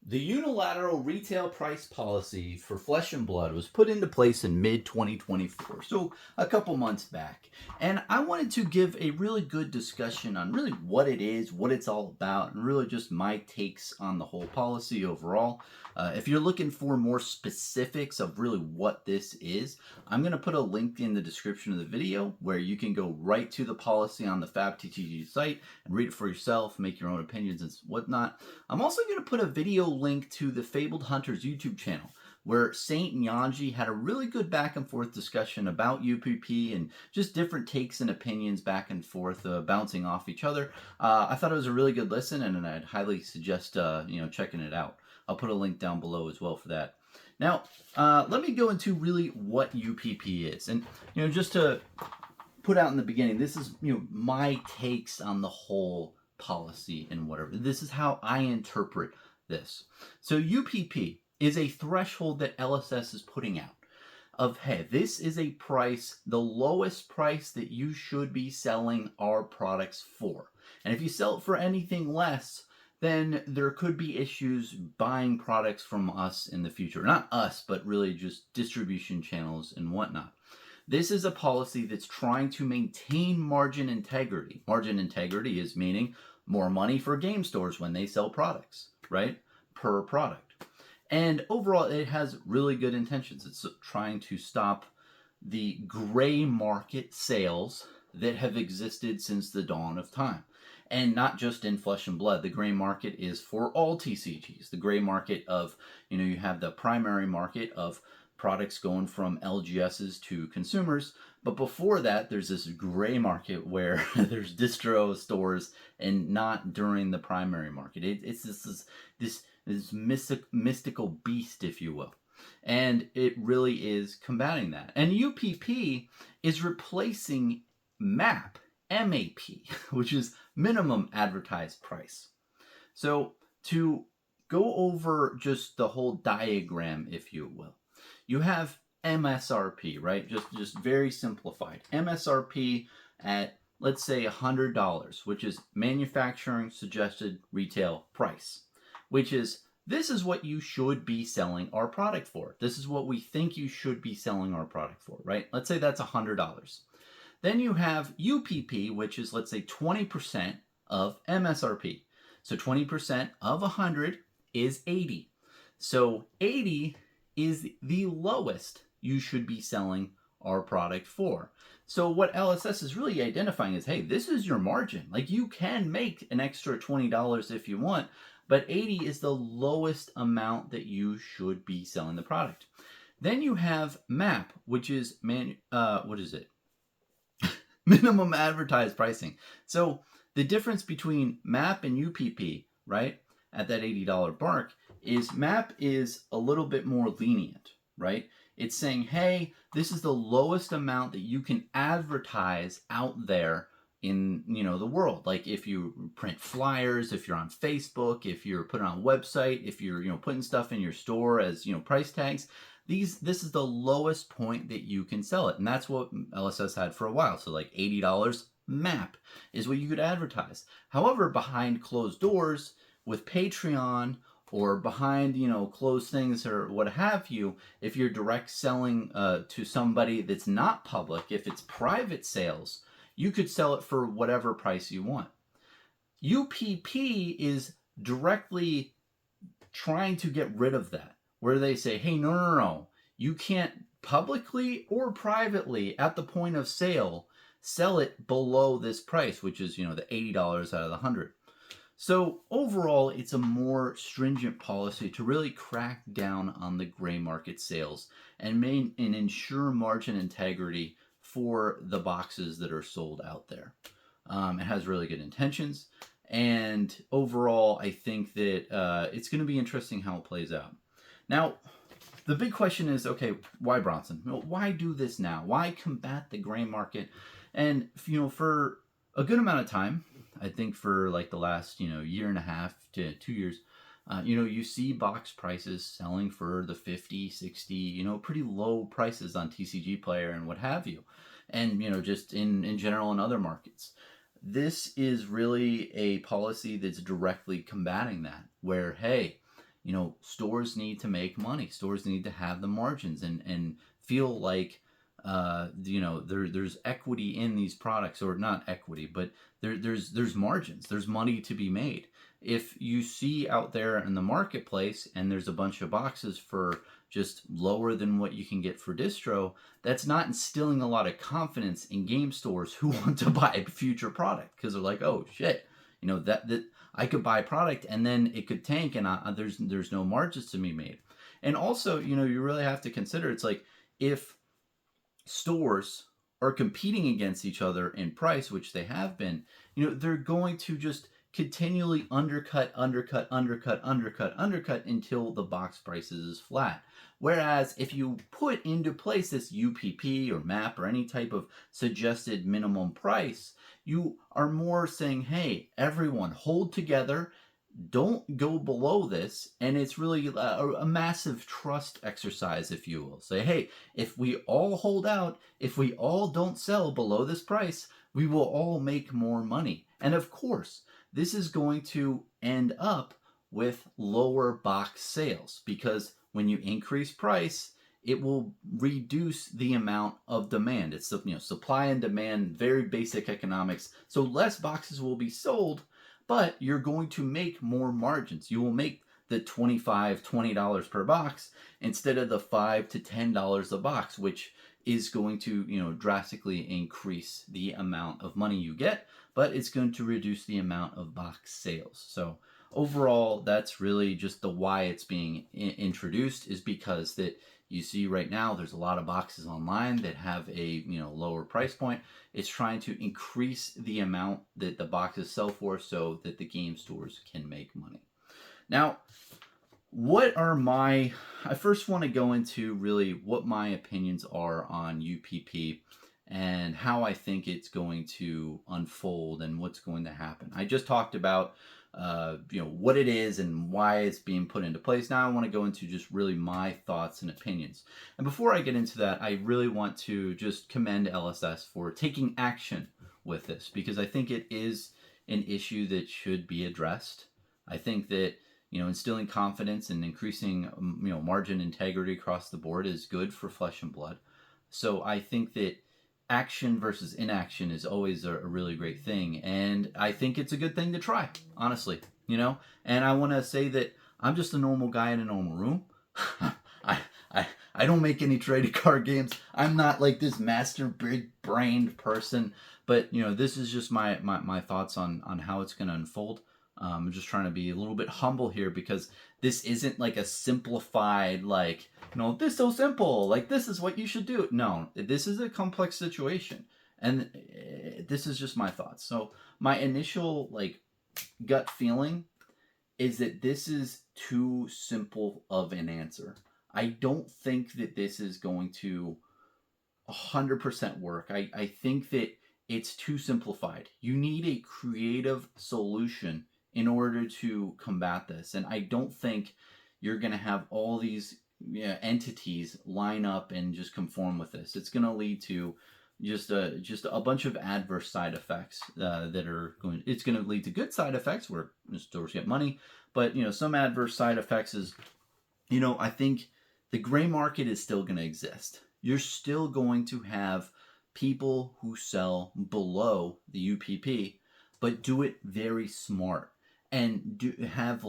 The unilateral retail price policy for Flesh and Blood was put into place in mid 2024, so a couple months back. And I wanted to give a really good discussion on really what it is, what it's all about, and really just my takes on the whole policy overall. If you're looking for more specifics of really what this is, I'm going to put a link in the description of the video where you can go right to the policy on the FabTTG site and read it for yourself, make your own opinions and whatnot. I'm also going to put a video link to the Fabled Hunters YouTube channel where Saint and Yanji had a really good back and forth discussion about UPP and just different takes and opinions back and forth, bouncing off each other. I thought it was a really good listen, and I'd highly suggest checking it out. I'll put a link down below as well for that. Now, let me go into really what UPP is, and just to put out in the beginning, this is my takes on the whole policy and whatever. This is how I interpret this. So UPP is a threshold that LSS is putting out of, hey, this is a price, the lowest price that you should be selling our products for. And if you sell it for anything less, then there could be issues buying products from us in the future. Not us, but really just distribution channels and whatnot. This is a policy that's trying to maintain margin integrity. Margin integrity is meaning more money for game stores when they sell products, right? Per product. And overall, it has really good intentions. It's trying to stop the gray market sales that have existed since the dawn of time. And not just in Flesh and Blood. The gray market is for all TCGs. The gray market of, you have the primary market of products going from LGSs to consumers. But before that, there's this gray market where there's distro stores and not during the primary market. It's this mystical beast, if you will. And it really is combating that. And UPP is replacing MAP, MAP, which is minimum advertised price. So to go over just the whole diagram, if you will, you have MSRP, right? Just very simplified. MSRP at, let's say, $100, which is manufacturing suggested retail price, which is, this is what you should be selling our product for. This is what we think you should be selling our product for, right? Let's say that's $100. Then you have UPP, which is, let's say, 20% of MSRP. So 20% of 100 is 80. So 80 is the lowest you should be selling our product for. So what LSS is really identifying is, hey, this is your margin. Like, you can make an extra $20 if you want, but 80 is the lowest amount that you should be selling the product. Then you have MAP, which is what is it? Minimum advertised pricing. So the difference between MAP and UPP, right, at that $80 mark, is MAP is a little bit more lenient, right? It's saying, hey, this is the lowest amount that you can advertise out there in the world. Like, if you print flyers, if you're on Facebook, if you're putting on a website, if you're putting stuff in your store as price tags, this is the lowest point that you can sell it. And that's what LSS had for a while. So like $80 MAP is what you could advertise. However, behind closed doors with Patreon, or behind closed things or what have you, if you're direct selling to somebody that's not public, if it's private sales, you could sell it for whatever price you want. UPP is directly trying to get rid of that, where they say, hey, no, you can't publicly or privately at the point of sale sell it below this price, which is the $80 out of the 100. So overall, it's a more stringent policy to really crack down on the gray market sales and ensure margin integrity for the boxes that are sold out there. It has really good intentions, and overall, I think that it's going to be interesting how it plays out. Now, the big question is, okay, why Bronson? Why do this now? Why combat the gray market? And for a good amount of time, I think for like the last year and a half to 2 years, you see box prices selling for the 50, 60, pretty low prices on TCG Player and what have you, and just in general in other markets. This is really a policy that's directly combating that, where, hey, stores need to make money. Stores need to have the margins and feel like there's equity in these products, or not equity, but there's margins. There's money to be made. If you see out there in the marketplace and there's a bunch of boxes for just lower than what you can get for distro, that's not instilling a lot of confidence in game stores who want to buy a future product, because they're like, oh shit, that I could buy a product and then it could tank, and there's no margins to be made. And also, you really have to consider, it's like, if stores are competing against each other in price, which they have been, they're going to just continually undercut until the box prices is flat. Whereas if you put into place this UPP or MAP or any type of suggested minimum price, you are more saying, hey, everyone hold together, don't go below this. And it's really a massive trust exercise, if you will. Say, hey, if we all hold out, if we all don't sell below this price, we will all make more money. And of course, this is going to end up with lower box sales, because when you increase price, it will reduce the amount of demand. It's supply and demand, very basic economics. So less boxes will be sold, but you're going to make more margins. You will make the $20 per box instead of the $5 to $10 a box, which is going to drastically increase the amount of money you get, but it's going to reduce the amount of box sales. So overall, that's really just the why it's being introduced, is because that you see right now there's a lot of boxes online that have a lower price point. It's trying to increase the amount that the boxes sell for so that the game stores can make money. Now, I first want to go into really what my opinions are on UPP and how I think it's going to unfold and what's going to happen. I just talked about what it is and why it's being put into place. Now I want to go into just really my thoughts and opinions. And before I get into that, I really want to just commend LSS for taking action with this, because I think it is an issue that should be addressed. I think that instilling confidence and increasing margin integrity across the board is good for Flesh and Blood. So I think that action versus inaction is always a really great thing, and I think it's a good thing to try, honestly. And I want to say that I'm just a normal guy in a normal room. I don't make any trading card games. I'm not like this master big brained person, but this is just my thoughts on how it's going to unfold. I'm just trying to be a little bit humble here, because this isn't like a simplified, like, this is so simple, like this is what you should do. No, this is a complex situation, and this is just my thoughts. So my initial gut feeling is that this is too simple of an answer. I don't think that this is going to 100% work. I think that it's too simplified. You need a creative solution in order to combat this. And I don't think you're going to have all these entities line up and just conform with this. It's going to lead to just a bunch of adverse side effects it's going to lead to good side effects where stores get money, but some adverse side effects is, I think the gray market is still going to exist. You're still going to have people who sell below the UPP, but do it very smart and have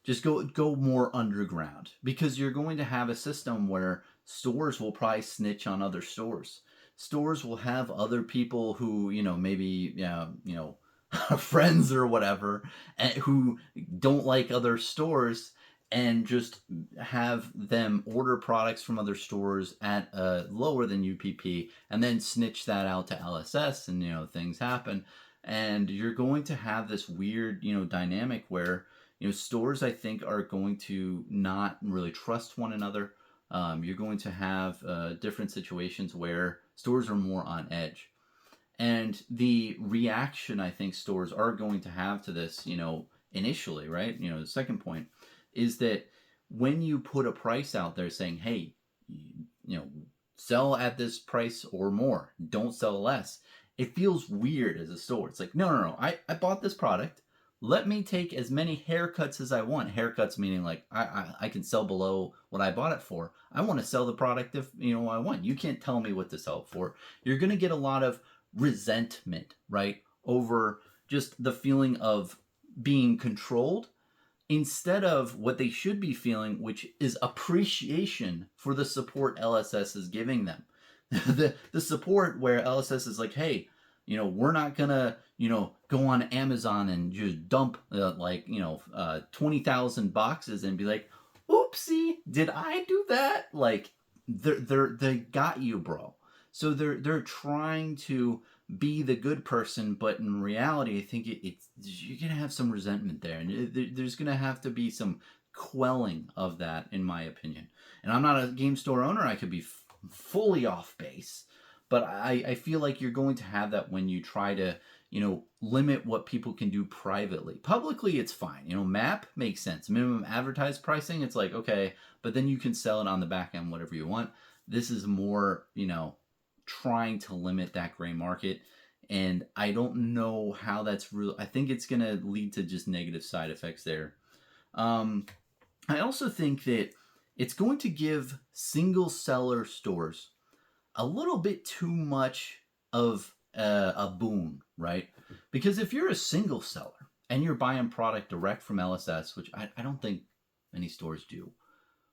just go more underground, because you're going to have a system where stores will probably snitch on other stores. Stores will have other people who maybe friends or whatever, and who don't like other stores, and just have them order products from other stores at lower than UPP, and then snitch that out to LSS, and things happen. And you're going to have this weird dynamic where stores, I think, are going to not really trust one another. You're going to have different situations where stores are more on edge. And the reaction I think stores are going to have to this, initially, right? The second point is that when you put a price out there saying, hey, sell at this price or more, don't sell less, it feels weird as a store. It's like, no, I bought this product. let me take as many haircuts as I want. Haircuts meaning like I can sell below what I bought it for. I want to sell the product if I want. You can't tell me what to sell it for. You're gonna get a lot of resentment, right? Over just the feeling of being controlled instead of what they should be feeling, which is appreciation for the support LSS is giving them. The support where LSS is like, hey, we're not gonna, go on Amazon and just dump 20,000 boxes and be like, oopsie, did I do that? Like, they got you, bro. So they're trying to be the good person, but in reality, I think it's you're gonna have some resentment there, and there's gonna have to be some quelling of that, in my opinion. And I'm not a game store owner; I could be fully off base, but I feel like you're going to have that when you try to limit what people can do privately. Publicly, it's fine. MAP makes sense. Minimum advertised pricing, it's like okay, but then you can sell it on the back end, whatever you want. This is more, trying to limit that gray market. And I don't know how that's real. I think it's going to lead to just negative side effects there. I also think that it's going to give single seller stores a little bit too much of a boon, right? Because if you're a single seller and you're buying product direct from LSS, which I don't think many stores do,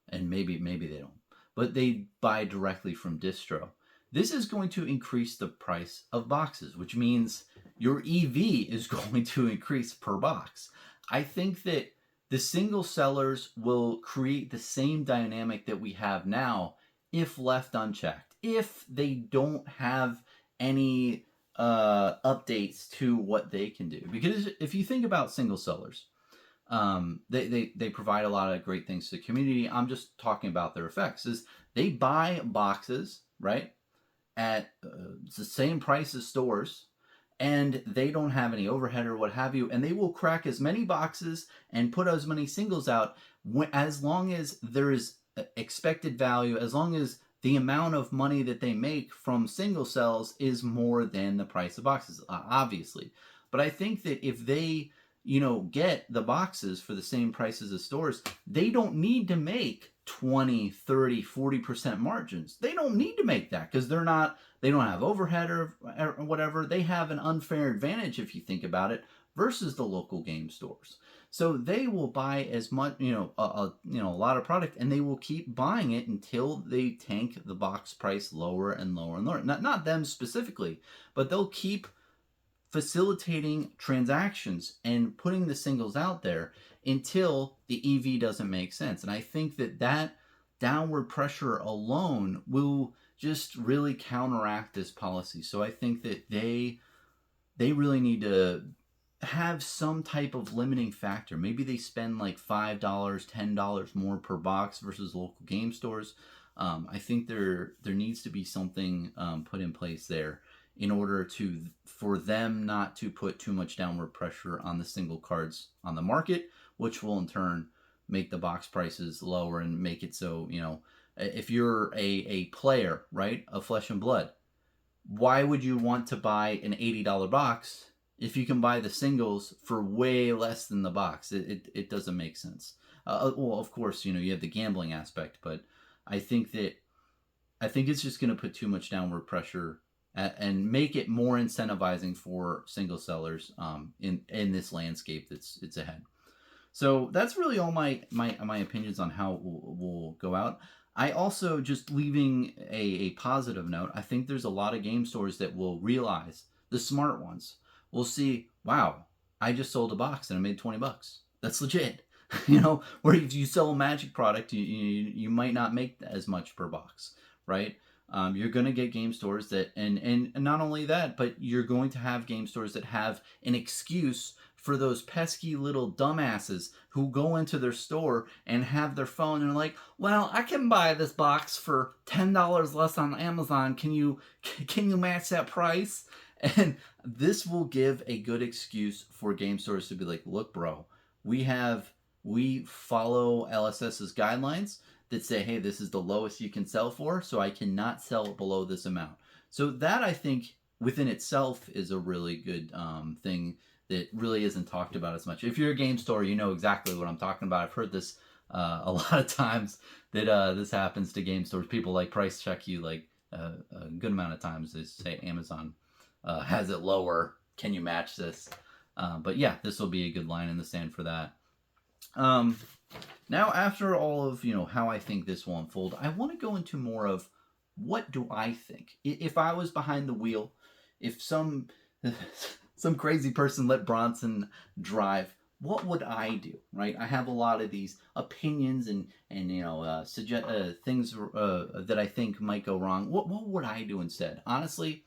and maybe they don't, but they buy directly from distro. This is going to increase the price of boxes, which means your EV is going to increase per box. I think that the single sellers will create the same dynamic that we have now if left unchecked. If they don't have any updates to what they can do. Because if you think about single sellers, they provide a lot of great things to the community. I'm just talking about their effects. Is they buy boxes, right, at the same price as stores, and they don't have any overhead or what have you, and they will crack as many boxes and put as many singles out as long as there is expected value, as long as the amount of money that they make from single sales is more than the price of boxes, obviously. But I think that if they get the boxes for the same prices as stores, they don't need to make 20, 30, 40% margins. They don't need to make that because they don't have overhead or whatever. They have an unfair advantage, if you think about it, versus the local game stores. So they will buy as much, a lot of product, and they will keep buying it until they tank the box price lower and lower and lower. Not them specifically, but they'll keep facilitating transactions and putting the singles out there until the EV doesn't make sense. And I think that downward pressure alone will just really counteract this policy. So I think that they really need to have some type of limiting factor. Maybe they spend like $5, $10 more per box versus local game stores. I think there needs to be something put in place there in order for them not to put too much downward pressure on the single cards on the market, which will in turn make the box prices lower and make it so, if you're a player, right, of Flesh and Blood, why would you want to buy an $80 box if you can buy the singles for way less than the box? It doesn't make sense. Well, of course, you have the gambling aspect, but I think it's just going to put too much downward pressure and make it more incentivizing for single sellers in this landscape that's ahead. So that's really all my opinions on how we'll go out. I also, just leaving a positive note, I think there's a lot of game stores that will realize, the smart ones will see, wow, I just sold a box and I made $20. That's legit. Where if you sell a Magic product, you might not make as much per box, right? You're going to get game stores that, and not only that, but you're going to have game stores that have an excuse for those pesky little dumbasses who go into their store and have their phone and are like, well, I can buy this box for $10 less on Amazon. Can you match that price? And this will give a good excuse for game stores to be like, look, bro, we follow LSS's guidelines that say, hey, this is the lowest you can sell for, so I cannot sell it below this amount. So that, I think, within itself is a really good thing that really isn't talked about as much. If you're a game store, you know exactly what I'm talking about. I've heard this a lot of times that this happens to game stores. People like price check you like a good amount of times. They say Amazon has it lower. Can you match this? But yeah, this will be a good line in the sand for that. Now, after all of how I think this will unfold, I want to go into more of what do I think. If I was behind the wheel, if some some crazy person let Bronson drive, what would I do? Right? I have a lot of these opinions and suggest things that I think might go wrong. What would I do instead? Honestly,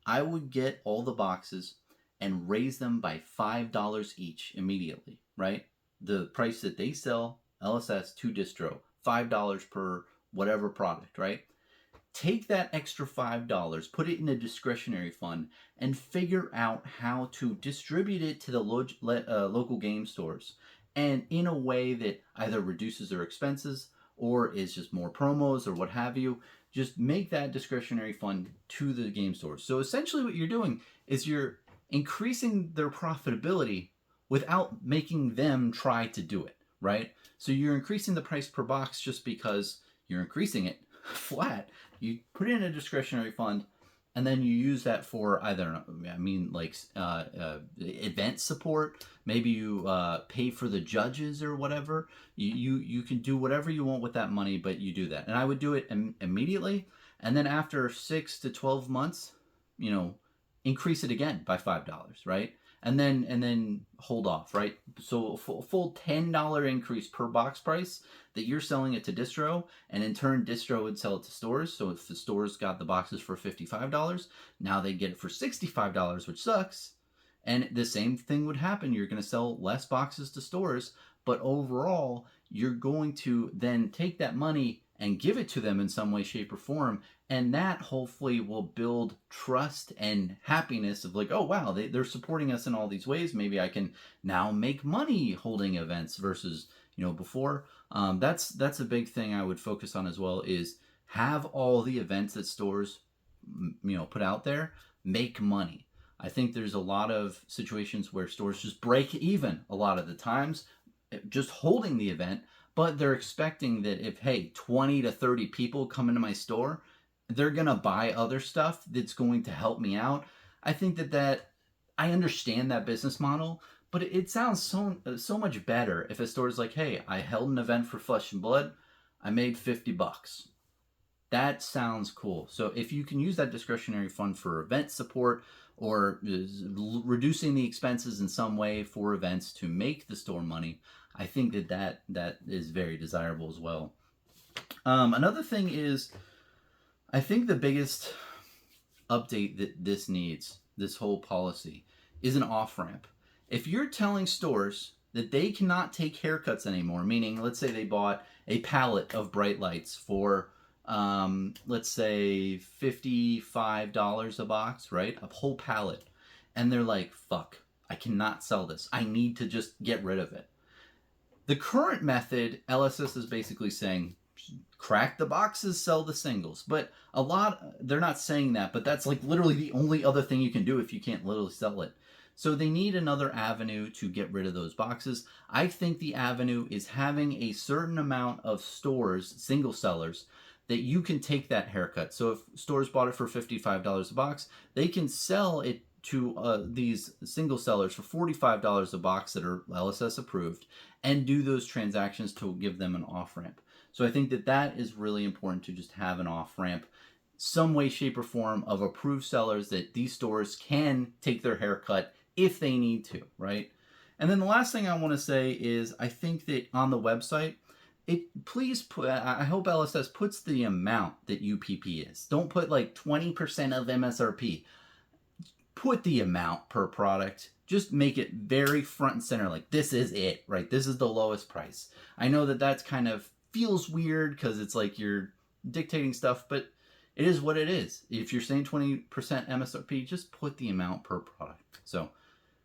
I would get all the boxes and raise them by $5 each immediately. Right? The price that they sell LSS to distro, $5 per whatever product, right? Take that extra $5, put it in a discretionary fund, and figure out how to distribute it to the local game stores, and in a way that either reduces their expenses or is just more promos or what have you. Just make that discretionary fund to the game stores. So essentially what you're doing is you're increasing their profitability without making them try to do it, right? So you're increasing the price per box just because you're increasing it flat. You put it in a discretionary fund, and then you use that for either, event support. Maybe you pay for the judges or whatever. You can do whatever you want with that money, but you do that. And I would do it immediately, and then after 6 to 12 months, increase it again by $5, right? And then hold off, right? So a full $10 increase per box price that you're selling it to distro, and in turn distro would sell it to stores. So if the stores got the boxes for $55, now they get it for $65, which sucks. And the same thing would happen. You're going to sell less boxes to stores, but overall you're going to then take that money and give it to them in some way, shape, or form. And that hopefully will build trust and happiness of like, oh, wow, they're supporting us in all these ways. Maybe I can now make money holding events versus, before. That's a big thing I would focus on as well, is have all the events that stores, put out there make money. I think there's a lot of situations where stores just break even a lot of the times just holding the event, but they're expecting that if, hey, 20 to 30 people come into my store, they're going to buy other stuff that's going to help me out. I think that I understand that business model, but it sounds so much better if a store's like, hey, I held an event for Flesh and Blood, I made $50. That sounds cool. So if you can use that discretionary fund for event support or reducing the expenses in some way for events to make the store money, I think that is very desirable as well. Another thing is, I think the biggest update that this needs, this whole policy, is an off-ramp. If you're telling stores that they cannot take haircuts anymore, meaning let's say they bought a pallet of bright lights for, let's say $55 a box, right? A whole pallet. And they're like, fuck, I cannot sell this. I need to just get rid of it. The current method, LSS is basically saying, crack the boxes, sell the singles. But they're not saying that, but that's like literally the only other thing you can do if you can't literally sell it. So they need another avenue to get rid of those boxes. I think the avenue is having a certain amount of stores, single sellers, that you can take that haircut. So if stores bought it for $55 a box, they can sell it to these single sellers for $45 a box that are LSS approved, and do those transactions to give them an off-ramp. So I think that is really important, to just have an off-ramp, some way, shape, or form of approved sellers that these stores can take their haircut if they need to, right? And then the last thing I want to say is, I think that on the website, I hope LSS puts the amount that UPP is. Don't put like 20% of MSRP. Put the amount per product. Just make it very front and center, like this is it, right? This is the lowest price. I know that's kind of feels weird because it's like you're dictating stuff, but it is what it is. If you're saying 20% MSRP, just put the amount per product. So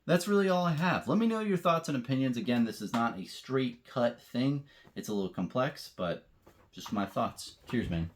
that's really all I have. Let me know your thoughts and opinions. Again, this is not a straight cut thing. It's a little complex, but just my thoughts. Cheers, man.